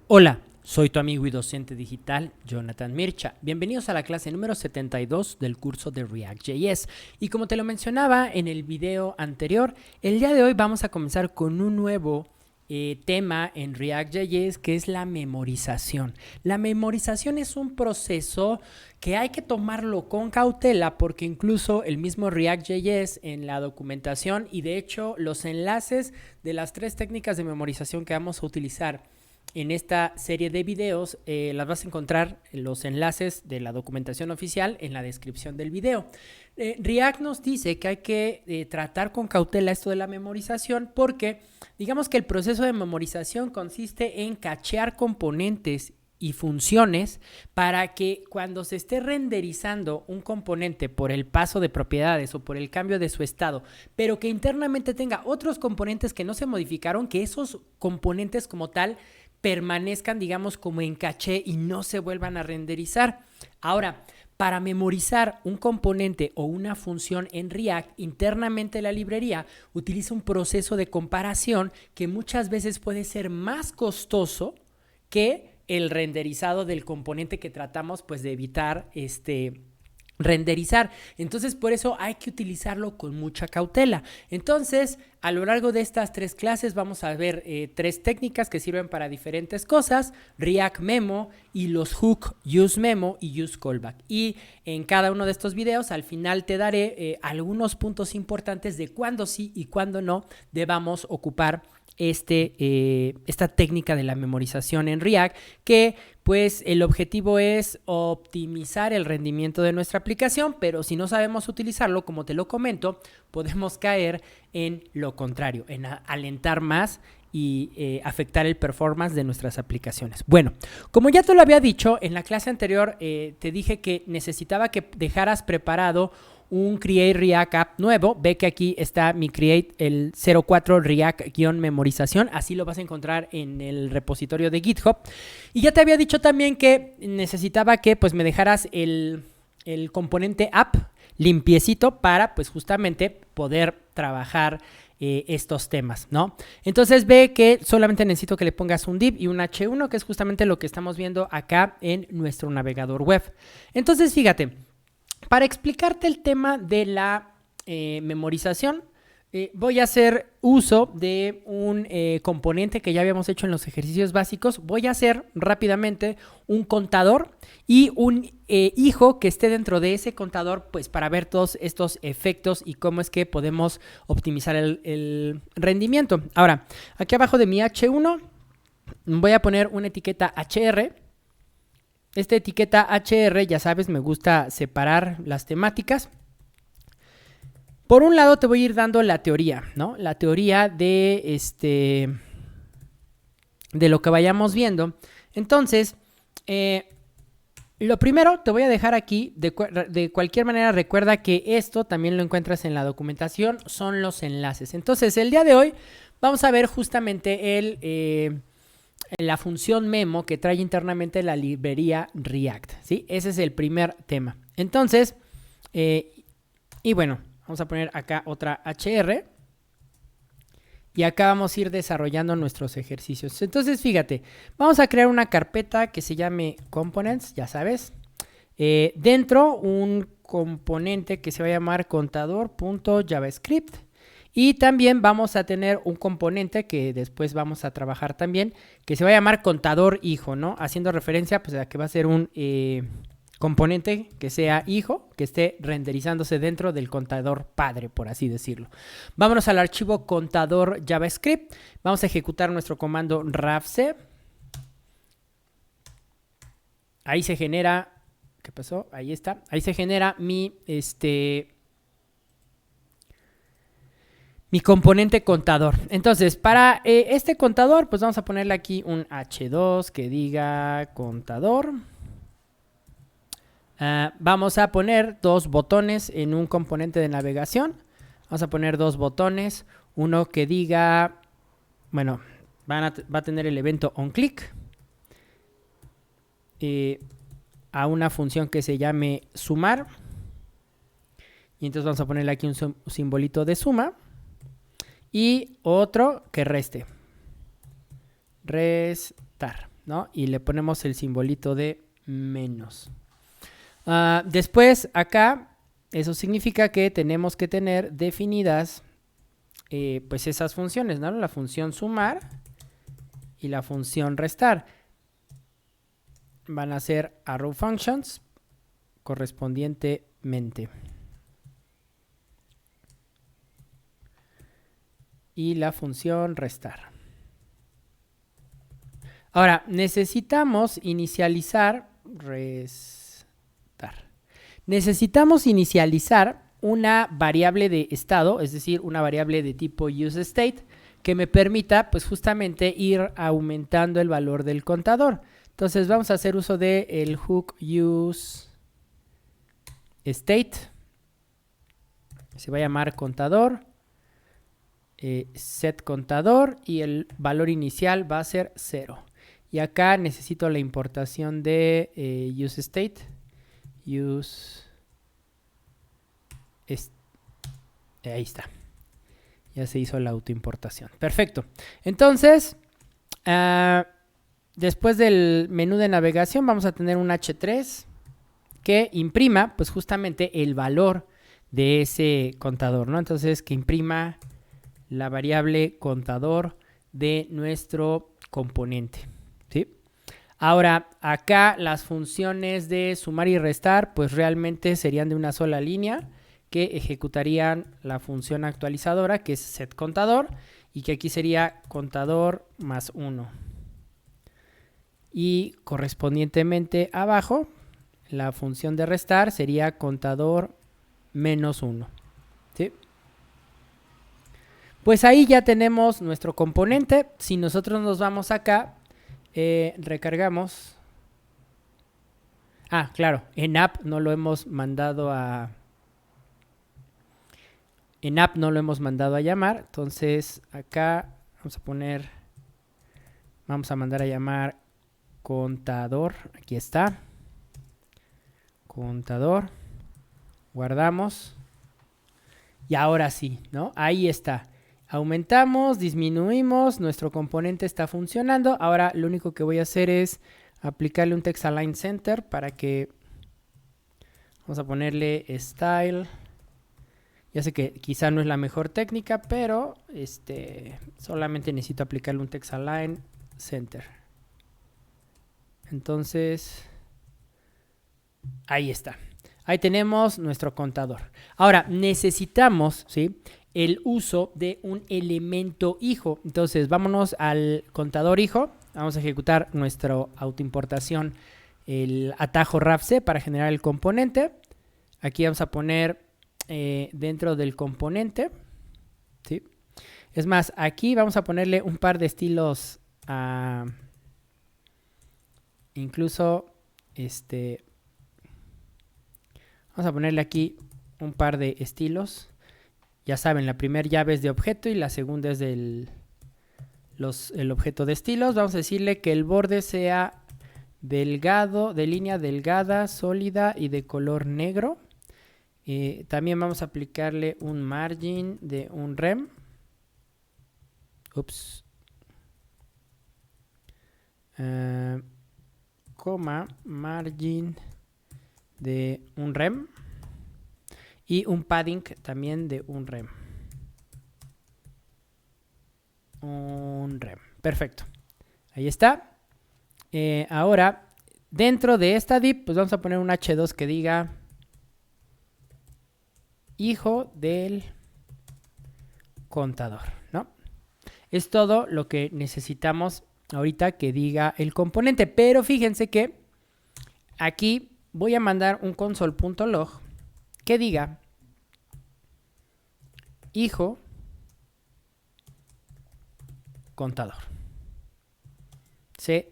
Hola, soy tu amigo y docente digital, Jonathan Mircha. Bienvenidos a la clase número 72 del curso de React.js. Y como te lo mencionaba en el video anterior, el día de hoy vamos a comenzar con un nuevo tema en React.js, que es la memorización. La memorización es un proceso que hay que tomarlo con cautela, porque incluso el mismo React.js en la documentación y de hecho los enlaces de las tres técnicas de memorización que vamos a utilizar en esta serie de videos las vas a encontrar en los enlaces de la documentación oficial en la descripción del video. React nos dice que hay que tratar con cautela esto de la memorización, porque digamos que el proceso de memorización consiste en cachear componentes y funciones para que cuando se esté renderizando un componente por el paso de propiedades o por el cambio de su estado, pero que internamente tenga otros componentes que no se modificaron, que esos componentes como tal permanezcan, digamos, como en caché y no se vuelvan a renderizar. Ahora, para memorizar un componente o una función en React, internamente la librería utiliza un proceso de comparación que muchas veces puede ser más costoso que el renderizado del componente que tratamos pues de evitar renderizar. Entonces, por eso hay que utilizarlo con mucha cautela. Entonces, a lo largo de estas tres clases vamos a ver tres técnicas que sirven para diferentes cosas: React Memo y los hook Use Memo y Use Callback. Y en cada uno de estos videos al final te daré algunos puntos importantes de cuándo sí y cuándo no debamos ocupar esta técnica de la memorización en React, que pues el objetivo es optimizar el rendimiento de nuestra aplicación, pero si no sabemos utilizarlo, como te lo comento, podemos caer en lo contrario, en alentar más y afectar el performance de nuestras aplicaciones. Bueno, como ya te lo había dicho, en la clase anterior te dije que necesitaba que dejaras preparado un Create React App nuevo. Ve que aquí está mi Create, el 04 React-memorización. Así lo vas a encontrar en el repositorio de GitHub. Y ya te había dicho también que necesitaba que pues me dejaras el componente app limpiecito para pues justamente poder trabajar estos temas, ¿no? Entonces ve que solamente necesito que le pongas un div y un h1, que es justamente lo que estamos viendo acá en nuestro navegador web. Entonces fíjate, para explicarte el tema de la memorización, voy a hacer uso de un componente que ya habíamos hecho en los ejercicios básicos. Voy a hacer rápidamente un contador y un hijo que esté dentro de ese contador, pues para ver todos estos efectos y cómo es que podemos optimizar el rendimiento. Ahora, aquí abajo de mi H1 voy a poner una etiqueta HR. Esta etiqueta HR, ya sabes, me gusta separar las temáticas. Por un lado te voy a ir dando la teoría, ¿no? La teoría de lo que vayamos viendo. Entonces, lo primero te voy a dejar aquí, de cualquier manera recuerda que esto también lo encuentras en la documentación, son los enlaces. Entonces, el día de hoy vamos a ver justamente la función memo que trae internamente la librería React, ¿sí? Ese es el primer tema. Entonces, y bueno, vamos a poner acá otra HR. Y acá vamos a ir desarrollando nuestros ejercicios. Entonces, fíjate, vamos a crear una carpeta que se llame Components, ya sabes. Dentro, un componente que se va a llamar contador.javascript. Y también vamos a tener un componente que después vamos a trabajar también, que se va a llamar contador hijo, ¿no? Haciendo referencia pues a que va a ser un componente que sea hijo, que esté renderizándose dentro del contador padre, por así decirlo. Vámonos al archivo contador JavaScript. Vamos a ejecutar nuestro comando ravc. Ahí se genera, ¿qué pasó? Ahí está. Ahí se genera mi componente contador. Entonces, para este contador, pues vamos a ponerle aquí un H2 que diga contador. Vamos a poner dos botones en un componente de navegación. Vamos a poner dos botones. Uno que diga, bueno, va a tener el evento onClick. A una función que se llame sumar. Y entonces vamos a ponerle aquí un simbolito de suma. Y otro que reste. Restar. ¿no? Y le ponemos el simbolito de menos. Después acá, eso significa que tenemos que tener definidas pues esas funciones, ¿no? La función sumar y la función restar. Van a ser arrow functions correspondientemente. Y la función restar. Ahora, necesitamos inicializar Necesitamos inicializar una variable de estado, es decir, una variable de tipo useState, que me permita, pues justamente, ir aumentando el valor del contador. Entonces vamos a hacer uso del hook useState. Se va a llamar contador, set contador, y el valor inicial va a ser 0. Y acá necesito la importación de useState. Ahí está. Ya se hizo la autoimportación. Perfecto. Entonces, después del menú de navegación vamos a tener un H3 que imprima pues justamente el valor de ese contador, ¿no? Entonces, que imprima la variable contador de nuestro componente, ¿sí? Ahora, acá las funciones de sumar y restar pues realmente serían de una sola línea, que ejecutarían la función actualizadora, que es setContador, y que aquí sería contador más 1. Y correspondientemente abajo, la función de restar sería contador menos 1. ¿Sí? Pues ahí ya tenemos nuestro componente. Si nosotros nos vamos acá, recargamos. Claro, en app no lo hemos mandado a... En app no lo hemos mandado a llamar, entonces acá vamos a mandar a llamar contador, aquí está, contador, guardamos, y ahora sí, ¿no? Ahí está, aumentamos, disminuimos, nuestro componente está funcionando. Ahora lo único que voy a hacer es aplicarle un text align center para que, vamos a ponerle style. Ya sé que quizá no es la mejor técnica, pero solamente necesito aplicarle un text align center. Entonces, ahí está. Ahí tenemos nuestro contador. Ahora, necesitamos, ¿sí?, el uso de un elemento hijo. Entonces, vámonos al contador hijo. Vamos a ejecutar nuestra autoimportación, el atajo RAFC para generar el componente. Aquí vamos a poner dentro del componente, ¿sí? Es más, aquí vamos a ponerle un par de estilos incluso vamos a ponerle aquí un par de estilos. Ya saben, la primera llave es de objeto y la segunda es el objeto de estilos. Vamos a decirle que el borde sea delgado, de línea delgada, sólida y de color negro. También vamos a aplicarle un margin de un rem. Margin de un rem. Y un padding también de un rem. Perfecto. Ahí está. Ahora, dentro de esta div, pues vamos a poner un H2 que diga hijo del contador, ¿no? Es todo lo que necesitamos ahorita que diga el componente, pero fíjense que aquí voy a mandar un console.log que diga hijo contador.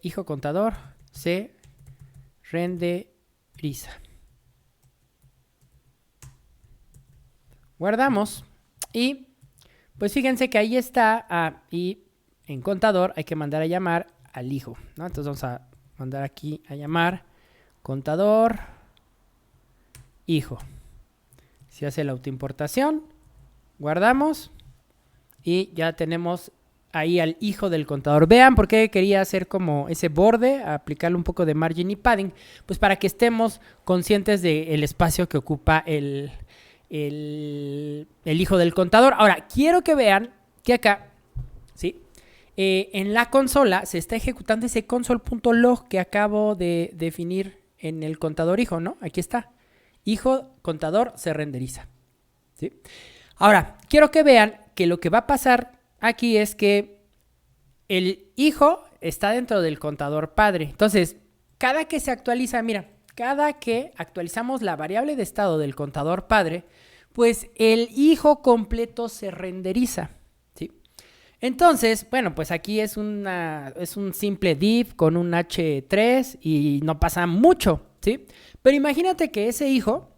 Hijo contador se renderiza. Guardamos y pues fíjense que ahí está. Y en contador hay que mandar a llamar al hijo, ¿no? Entonces vamos a mandar aquí a llamar contador hijo. Se hace la autoimportación, guardamos y ya tenemos ahí al hijo del contador. Vean por qué quería hacer como ese borde, aplicarle un poco de margin y padding, pues para que estemos conscientes del espacio que ocupa el hijo del contador. Ahora, quiero que vean que acá, ¿sí? En la consola se está ejecutando ese console.log que acabo de definir en el contador hijo, ¿no? Aquí está. Hijo contador se renderiza, ¿sí? Ahora, quiero que vean que lo que va a pasar aquí es que el hijo está dentro del contador padre. Entonces, cada que se actualiza, mira, cada que actualizamos la variable de estado del contador padre, pues el hijo completo se renderiza, ¿sí? Entonces, bueno, pues aquí es un simple div con un h3 y no pasa mucho, ¿sí? Pero imagínate que ese hijo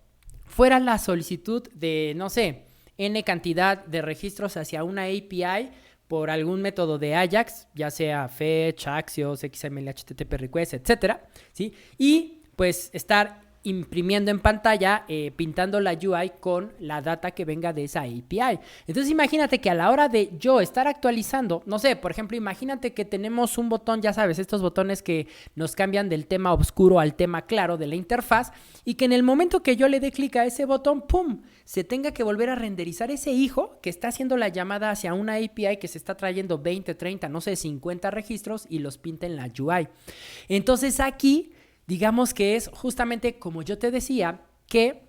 fuera la solicitud de, no sé, n cantidad de registros hacia una API por algún método de Ajax, ya sea fetch, Axios, XML, HTTP request, etcétera, ¿sí? Y pues estar imprimiendo en pantalla, pintando la UI con la data que venga de esa API. Entonces imagínate que a la hora de yo estar actualizando, no sé, por ejemplo, imagínate que tenemos un botón, ya sabes, estos botones que nos cambian del tema oscuro al tema claro de la interfaz, y que en el momento que yo le dé clic a ese botón, ¡pum!, se tenga que volver a renderizar ese hijo que está haciendo la llamada hacia una API que se está trayendo 20, 30, no sé, 50 registros y los pinta en la UI. Entonces aquí digamos que es justamente como yo te decía, que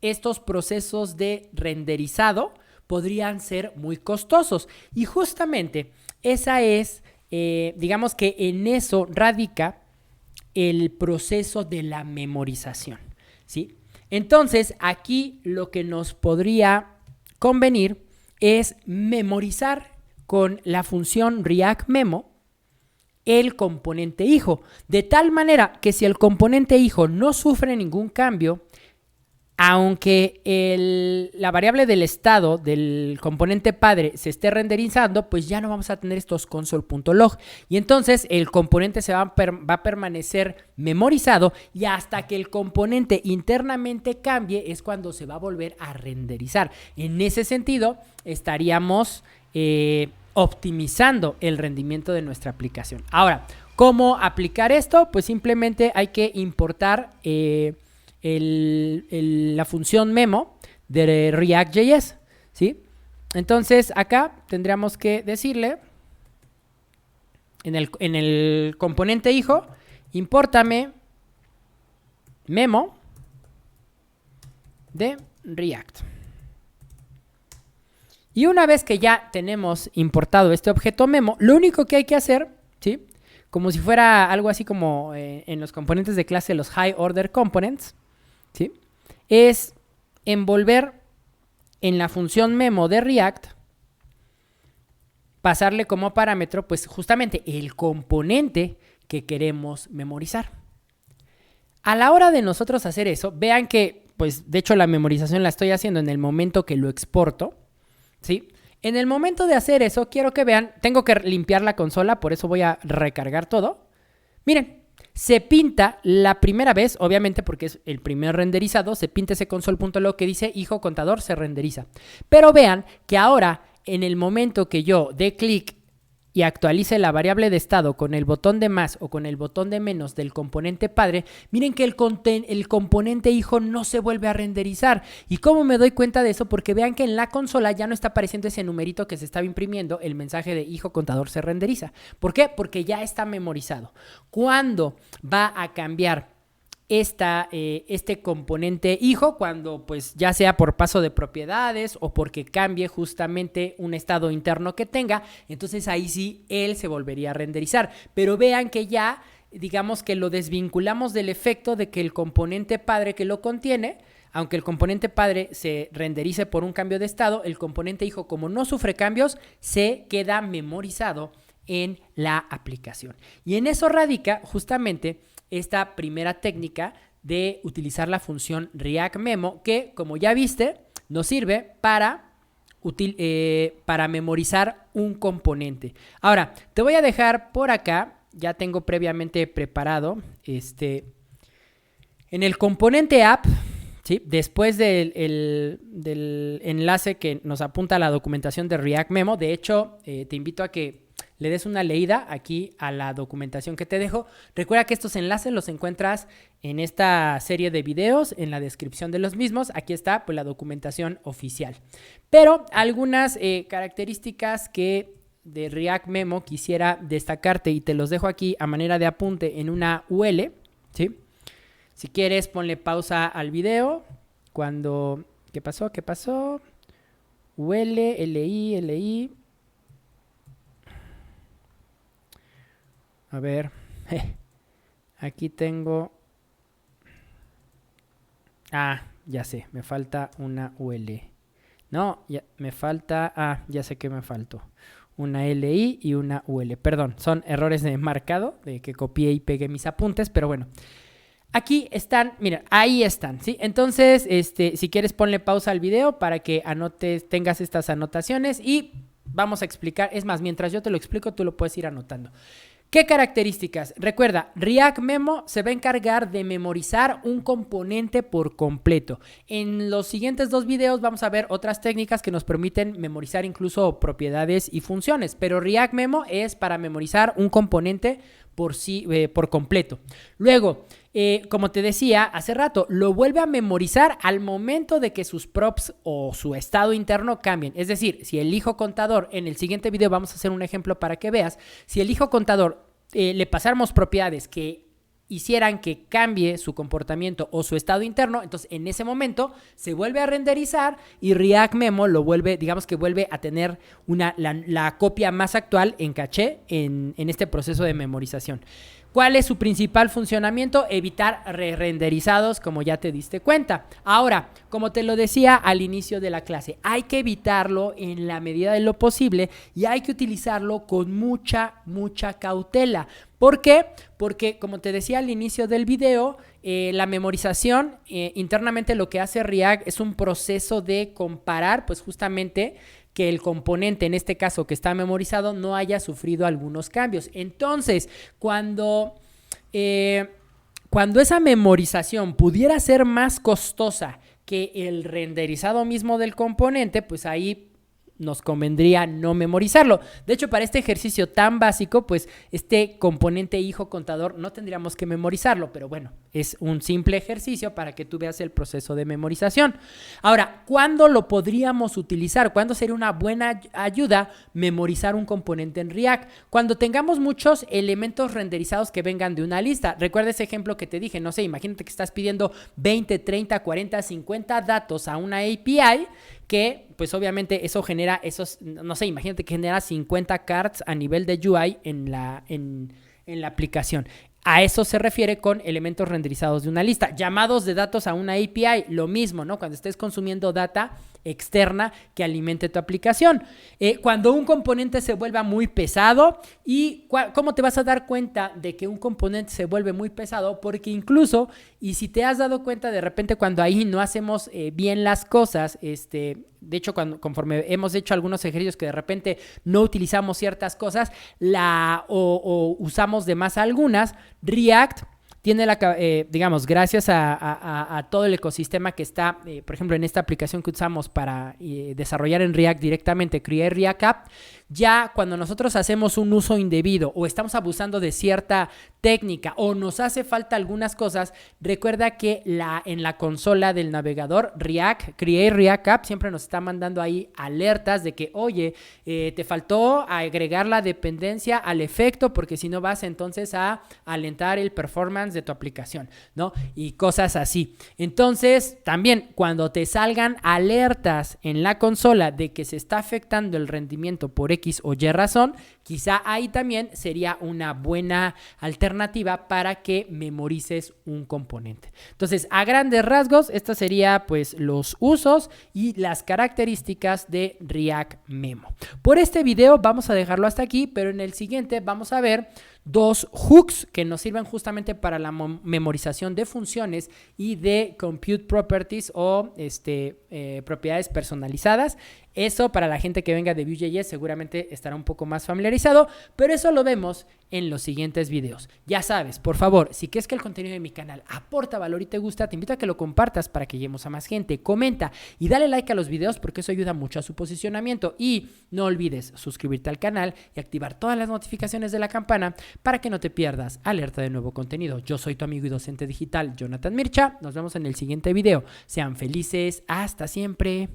estos procesos de renderizado podrían ser muy costosos. Y justamente esa es, digamos que en eso radica el proceso de la memorización, ¿sí? Entonces, aquí lo que nos podría convenir es memorizar con la función React Memo el componente hijo, de tal manera que si el componente hijo no sufre ningún cambio, aunque la variable del estado del componente padre se esté renderizando, pues ya no vamos a tener estos console.log, y entonces el componente va a permanecer memorizado, y hasta que el componente internamente cambie es cuando se va a volver a renderizar. En ese sentido estaríamos optimizando el rendimiento de nuestra aplicación. Ahora, ¿cómo aplicar esto? Pues simplemente hay que importar la función memo de React.js, ¿sí? Entonces acá tendríamos que decirle en el componente hijo, impórtame memo de React. Y una vez que ya tenemos importado este objeto memo, lo único que hay que hacer, ¿sí?, como si fuera algo así como en los componentes de clase, los high order components, ¿sí?, es envolver en la función memo de React, pasarle como parámetro, pues justamente el componente que queremos memorizar. A la hora de nosotros hacer eso, vean que, pues de hecho la memorización la estoy haciendo en el momento que lo exporto, ¿sí? En el momento de hacer eso, quiero que vean, tengo que limpiar la consola, por eso voy a recargar todo. Miren, se pinta la primera vez, obviamente porque es el primer renderizado, se pinta ese console.log que dice hijo contador se renderiza. Pero vean que ahora, en el momento que yo dé clic y actualice la variable de estado con el botón de más o con el botón de menos del componente padre, miren que el componente hijo no se vuelve a renderizar. ¿Y cómo me doy cuenta de eso? Porque vean que en la consola ya no está apareciendo ese numerito que se estaba imprimiendo, el mensaje de hijo contador se renderiza. ¿Por qué? Porque ya está memorizado. ¿Cuándo va a cambiar este componente hijo? Cuando pues ya sea por paso de propiedades o porque cambie justamente un estado interno que tenga, entonces ahí sí él se volvería a renderizar. Pero vean que ya digamos que lo desvinculamos del efecto de que el componente padre que lo contiene, aunque el componente padre se renderice por un cambio de estado, el componente hijo, como no sufre cambios, se queda memorizado en la aplicación. Y en eso radica justamente esta primera técnica de utilizar la función React Memo, que como ya viste nos sirve para memorizar un componente. Ahora, te voy a dejar por acá, ya tengo previamente preparado en el componente app, ¿sí? Después del enlace que nos apunta a la documentación de React Memo. De hecho, te invito a que le des una leída aquí a la documentación que te dejo. Recuerda que estos enlaces los encuentras en esta serie de videos, en la descripción de los mismos. Aquí está pues, la documentación oficial. Pero algunas características que de React Memo quisiera destacarte y te los dejo aquí a manera de apunte en una UL, ¿sí? Si quieres, ponle pausa al video. Cuando... ¿Qué pasó? ¿Qué pasó? UL, LI. A ver. Aquí tengo... ya sé. Me falta una UL. No, ya, me falta... ya sé que me faltó. Una LI y una UL. Perdón, son errores de marcado, de que copié y pegué mis apuntes, pero bueno. Aquí están, mira, ahí están, ¿sí? Entonces, si quieres ponle pausa al video para que anotes, tengas estas anotaciones y vamos a explicar. Es más, mientras yo te lo explico, tú lo puedes ir anotando. ¿Qué características? Recuerda, React Memo se va a encargar de memorizar un componente por completo. En los siguientes 2 videos vamos a ver otras técnicas que nos permiten memorizar incluso propiedades y funciones, pero React Memo es para memorizar un componente por completo. Luego, como te decía hace rato, lo vuelve a memorizar al momento de que sus props o su estado interno cambien. Es decir, si el hijo contador, en el siguiente video vamos a hacer un ejemplo para que veas, si el hijo contador le pasáramos propiedades que hicieran que cambie su comportamiento o su estado interno, entonces en ese momento se vuelve a renderizar y React Memo lo vuelve, digamos que vuelve a tener la copia más actual en caché en este proceso de memorización. ¿Cuál es su principal funcionamiento? Evitar re-renderizados, como ya te diste cuenta. Ahora, como te lo decía al inicio de la clase, hay que evitarlo en la medida de lo posible y hay que utilizarlo con mucha cautela. ¿Por qué? Porque, como te decía al inicio del video, la memorización, internamente lo que hace React es un proceso de comparar, pues justamente, que el componente, en este caso que está memorizado, no haya sufrido algunos cambios. Entonces, cuando esa memorización pudiera ser más costosa que el renderizado mismo del componente, pues ahí nos convendría no memorizarlo. De hecho, para este ejercicio tan básico, pues este componente hijo contador no tendríamos que memorizarlo, pero bueno, es un simple ejercicio para que tú veas el proceso de memorización. Ahora, ¿cuándo lo podríamos utilizar? ¿Cuándo sería una buena ayuda memorizar un componente en React? Cuando tengamos muchos elementos renderizados que vengan de una lista. Recuerda ese ejemplo que te dije, no sé, imagínate que estás pidiendo 20, 30, 40, 50 datos a una API que pues obviamente eso genera esos, no sé, imagínate que genera 50 cards a nivel de UI en la aplicación. A eso se refiere con elementos renderizados de una lista. Llamados de datos a una API, lo mismo, ¿no? Cuando estés consumiendo data externa que alimente tu aplicación. Cuando un componente se vuelva muy pesado, ¿y cómo te vas a dar cuenta de que un componente se vuelve muy pesado? Porque incluso, y si te has dado cuenta de repente cuando ahí no hacemos bien las cosas, de hecho, conforme hemos hecho algunos ejercicios que de repente no utilizamos ciertas cosas o usamos de más algunas, React tiene digamos, gracias a todo el ecosistema que está, por ejemplo, en esta aplicación que usamos para desarrollar en React directamente, Create React App, ya cuando nosotros hacemos un uso indebido o estamos abusando de cierta técnica o nos hace falta algunas cosas, recuerda que en la consola del navegador Create React App siempre nos está mandando ahí alertas de que, oye, te faltó agregar la dependencia al efecto porque si no vas entonces a alentar el performance de tu aplicación, ¿no? Y cosas así. Entonces, también cuando te salgan alertas en la consola de que se está afectando el rendimiento por X o Y razón, quizá ahí también sería una buena alternativa para que memorices un componente. Entonces, a grandes rasgos, estos serían pues los usos y las características de React Memo. Por este video vamos a dejarlo hasta aquí, pero en el siguiente vamos a ver 2 hooks que nos sirven justamente para la memorización de funciones y de compute properties o propiedades personalizadas. Eso para la gente que venga de Vue.js seguramente estará un poco más familiarizado. familiarizado, pero eso lo vemos en los siguientes videos. Ya sabes, por favor, si crees que el contenido de mi canal aporta valor y te gusta, te invito a que lo compartas para que lleguemos a más gente. Comenta y dale like a los videos porque eso ayuda mucho a su posicionamiento. Y no olvides suscribirte al canal y activar todas las notificaciones de la campana para que no te pierdas alerta de nuevo contenido. Yo soy tu amigo y docente digital, Jonathan Mircha. Nos vemos en el siguiente video. Sean felices. Hasta siempre.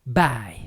Bye.